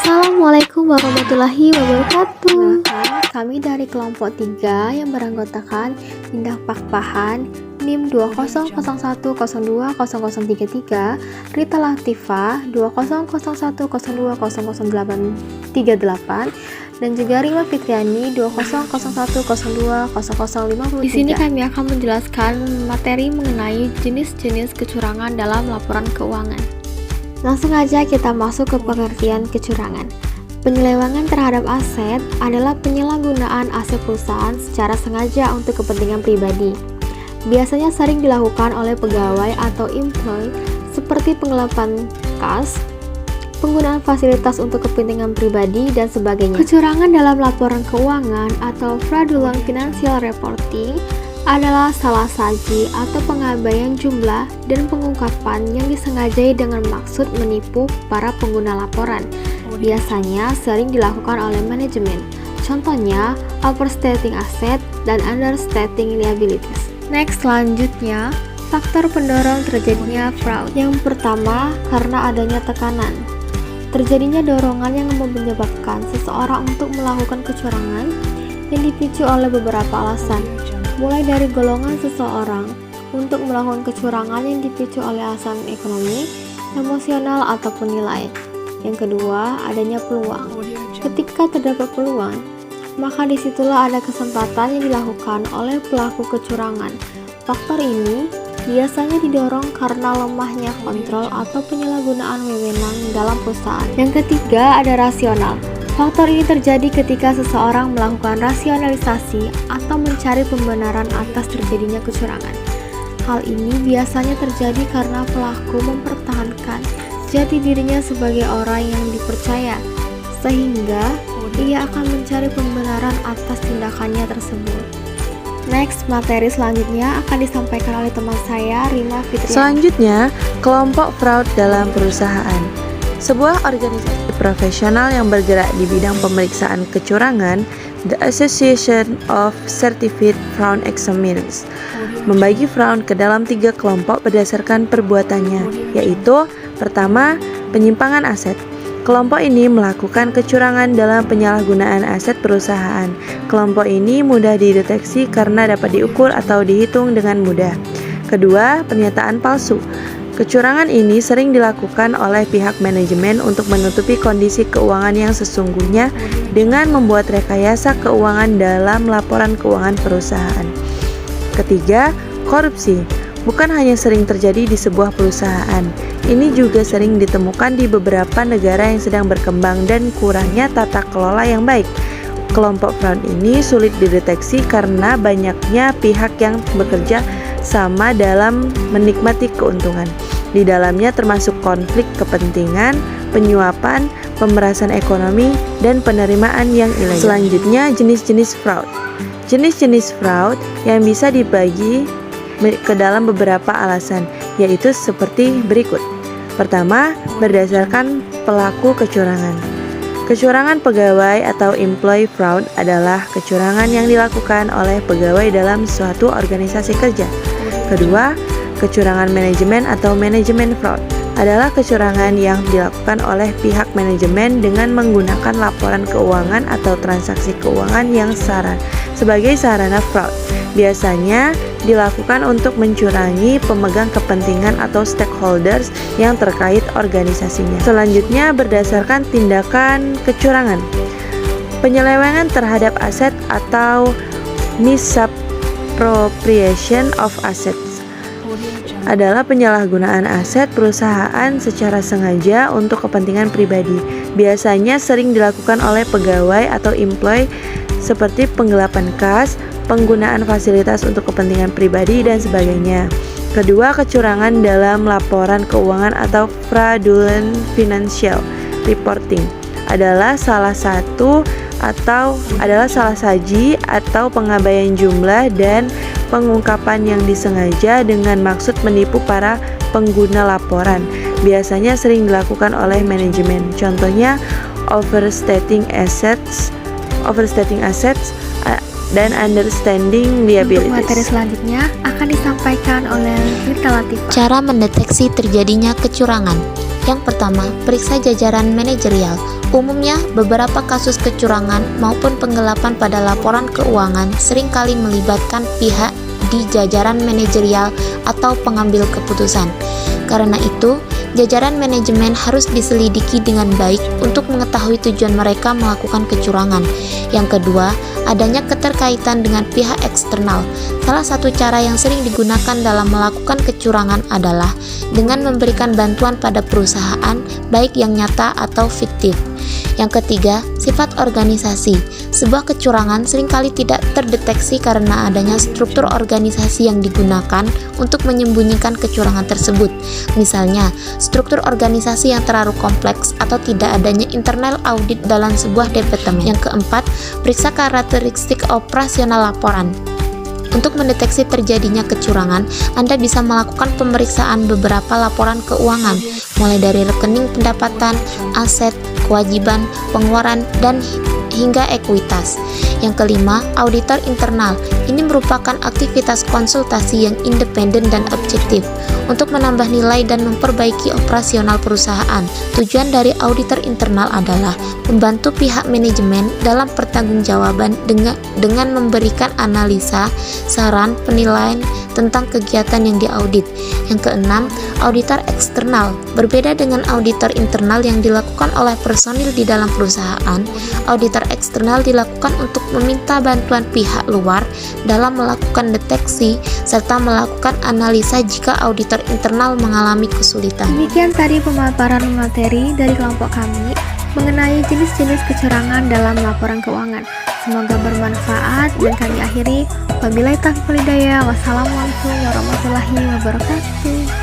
Assalamualaikum warahmatullahi wabarakatuh. Kami dari kelompok 3 yang beranggotakan Indah Pakpahan, NIM 2001020033, Rita Latifah 2001020038, dan juga Rima Fitriani 2001020053. Di sini kami akan menjelaskan materi mengenai jenis-jenis kecurangan dalam laporan keuangan. Langsung aja kita masuk ke pengertian kecurangan. Penyelewengan terhadap aset adalah penyalahgunaan aset perusahaan secara sengaja untuk kepentingan pribadi. Biasanya sering dilakukan oleh pegawai atau employee seperti penggelapan kas, penggunaan fasilitas untuk kepentingan pribadi, dan sebagainya. Kecurangan dalam laporan keuangan atau fraudulent financial reporting adalah salah saji atau pengabaian jumlah dan pengungkapan yang disengajai dengan maksud menipu para pengguna laporan. Biasanya sering dilakukan oleh manajemen. Contohnya, overstating aset dan understating liabilities. Next, selanjutnya, faktor pendorong terjadinya fraud. Yang pertama, karena adanya tekanan. Terjadinya dorongan yang menyebabkan seseorang untuk melakukan kecurangan yang dipicu oleh beberapa alasan. Mulai dari golongan seseorang untuk melakukan kecurangan yang dipicu oleh alasan ekonomi, emosional, ataupun nilai. Yang kedua, adanya peluang. Ketika terdapat peluang, maka disitulah ada kesempatan yang dilakukan oleh pelaku kecurangan. Faktor ini biasanya didorong karena lemahnya kontrol atau penyalahgunaan wewenang dalam perusahaan. Yang ketiga, ada rasional. Faktor ini terjadi ketika seseorang melakukan rasionalisasi atau mencari pembenaran atas terjadinya kecurangan. Hal ini biasanya terjadi karena pelaku mempertahankan jati dirinya sebagai orang yang dipercaya, sehingga ia akan mencari pembenaran atas tindakannya tersebut. Next, materi selanjutnya akan disampaikan oleh teman saya, Rima Fitriani. Selanjutnya, kelompok fraud dalam perusahaan. Sebuah organisasi profesional yang bergerak di bidang pemeriksaan kecurangan, The Association of Certified Fraud Examiners, membagi fraud ke dalam 3 kelompok berdasarkan perbuatannya, yaitu pertama, penyimpangan aset. Kelompok ini melakukan kecurangan dalam penyalahgunaan aset perusahaan. Kelompok ini mudah dideteksi karena dapat diukur atau dihitung dengan mudah. Kedua, pernyataan palsu. Kecurangan ini sering dilakukan oleh pihak manajemen untuk menutupi kondisi keuangan yang sesungguhnya dengan membuat rekayasa keuangan dalam laporan keuangan perusahaan. Ketiga, korupsi. Bukan hanya sering terjadi di sebuah perusahaan, ini juga sering ditemukan di beberapa negara yang sedang berkembang dan kurangnya tata kelola yang baik. Kelompok fraud ini sulit dideteksi karena banyaknya pihak yang bekerja sama dalam menikmati keuntungan. Di dalamnya termasuk konflik kepentingan, penyuapan, pemerasan ekonomi, dan penerimaan yang ilegal. Selanjutnya, jenis-jenis fraud. Jenis-jenis fraud yang bisa dibagi ke dalam beberapa alasan, yaitu seperti berikut. Pertama, berdasarkan pelaku kecurangan. Kecurangan pegawai atau employee fraud adalah kecurangan yang dilakukan oleh pegawai dalam suatu organisasi kerja. Kedua, kecurangan manajemen atau manajemen fraud adalah kecurangan yang dilakukan oleh pihak manajemen dengan menggunakan laporan keuangan atau transaksi keuangan yang sebagai sarana fraud. Biasanya dilakukan untuk mencurangi pemegang kepentingan atau stakeholders yang terkait organisasinya. Selanjutnya, berdasarkan tindakan kecurangan. Penyelewengan terhadap aset atau misappropriation of assets adalah penyalahgunaan aset perusahaan secara sengaja untuk kepentingan pribadi. Biasanya sering dilakukan oleh pegawai atau employee seperti penggelapan kas, penggunaan fasilitas untuk kepentingan pribadi, dan sebagainya. Kedua, kecurangan dalam laporan keuangan atau fraudulent financial reporting adalah salah saji atau pengabaian jumlah dan pengungkapan yang disengaja dengan maksud menipu para pengguna laporan. Biasanya sering dilakukan oleh manajemen. Contohnya, overstating assets dan understanding liabilities. Untuk materi selanjutnya akan disampaikan oleh Rita Latifah. Cara mendeteksi terjadinya kecurangan. Yang pertama, periksa jajaran manajerial. Umumnya, beberapa kasus kecurangan maupun penggelapan pada laporan keuangan seringkali melibatkan pihak di jajaran manajerial atau pengambil keputusan. Karena itu, jajaran manajemen harus diselidiki dengan baik untuk mengetahui tujuan mereka melakukan kecurangan. Yang kedua, adanya keterkaitan dengan pihak eksternal. Salah satu cara yang sering digunakan dalam melakukan kecurangan adalah dengan memberikan bantuan pada perusahaan, baik yang nyata atau fiktif. Yang ketiga, sifat organisasi. Sebuah kecurangan seringkali tidak terdeteksi karena adanya struktur organisasi yang digunakan untuk menyembunyikan kecurangan tersebut. Misalnya, struktur organisasi yang terlalu kompleks atau tidak adanya internal audit dalam sebuah departemen. Yang keempat, periksa karakteristik operasional laporan. Untuk mendeteksi terjadinya kecurangan, Anda bisa melakukan pemeriksaan beberapa laporan keuangan, mulai dari rekening pendapatan, aset, kewajiban, pengeluaran, dan hingga ekuitas. Yang kelima, auditor internal. Ini merupakan aktivitas konsultasi yang independen dan objektif untuk menambah nilai dan memperbaiki operasional perusahaan. Tujuan dari auditor internal adalah membantu pihak manajemen dalam pertanggungjawaban dengan memberikan analisa, saran, penilaian tentang kegiatan yang diaudit. Yang keenam, auditor eksternal. Berbeda dengan auditor internal yang dilakukan oleh personil di dalam perusahaan, auditor eksternal dilakukan untuk meminta bantuan pihak luar dalam melakukan deteksi serta melakukan analisa jika auditor internal mengalami kesulitan. Demikian tadi pemaparan materi dari kelompok kami mengenai jenis-jenis kecurangan dalam laporan keuangan. Semoga bermanfaat dan kami akhiri. Wabillahi taufiq wal hidayah. Wassalamualaikum warahmatullahi wabarakatuh.